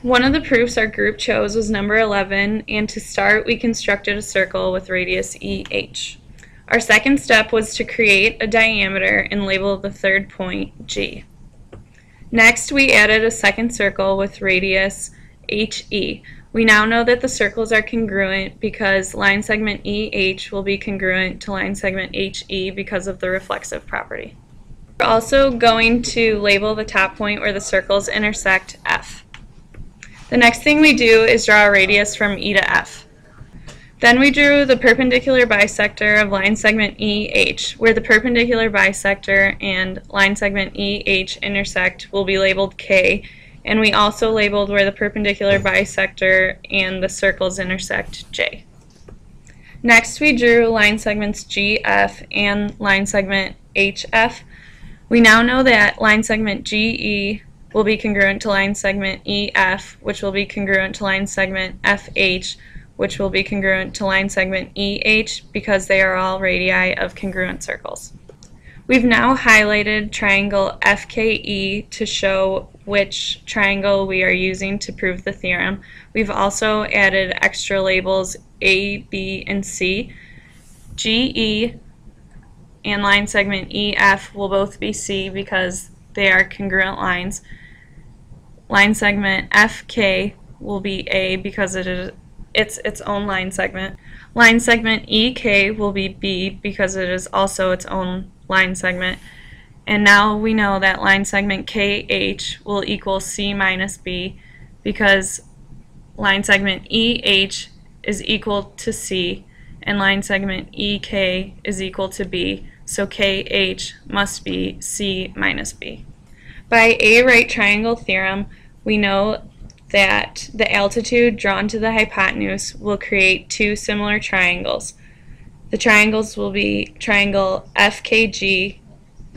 One of the proofs our group chose was number 11, and to start we constructed a circle with radius EH. Our second step was to create a diameter and label the third point G. Next we added a second circle with radius HE. We now know that the circles are congruent because line segment EH will be congruent to line segment HE because of the reflexive property. We're also going to label the top point where the circles intersect F. The next thing we do is draw a radius from E to F. Then we drew the perpendicular bisector of line segment EH, where the perpendicular bisector and line segment EH intersect will be labeled K, and we also labeled where the perpendicular bisector and the circles intersect J. Next we drew line segments GF and line segment HF. We now know that line segment GE will be congruent to line segment EF, which will be congruent to line segment FH, which will be congruent to line segment EH because they are all radii of congruent circles. We've now highlighted triangle FKE to show which triangle we are using to prove the theorem. We've also added extra labels A, B, and C. GE and line segment EF will both be C because they are congruent lines. Line segment FK will be A because it's its own line segment. Line segment EK will be B because it is also its own line segment. And now we know that line segment KH will equal C minus B because line segment EH is equal to C and line segment EK is equal to B, so KH must be C minus B. By a right triangle theorem, we know that the altitude drawn to the hypotenuse will create two similar triangles. The triangles will be triangle FKG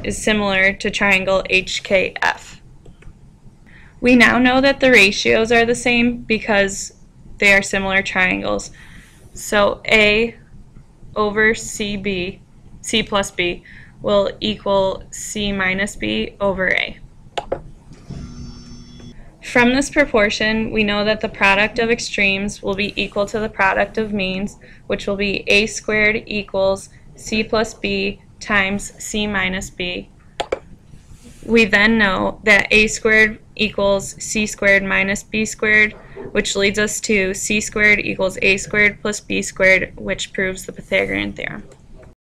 is similar to triangle HKF. We now know that the ratios are the same because they are similar triangles. So A over C plus B will equal C minus B over A. From this proportion, we know that the product of extremes will be equal to the product of means, which will be A squared equals C plus B times C minus B. We then know that A squared equals C squared minus B squared, which leads us to C squared equals A squared plus B squared, which proves the Pythagorean theorem.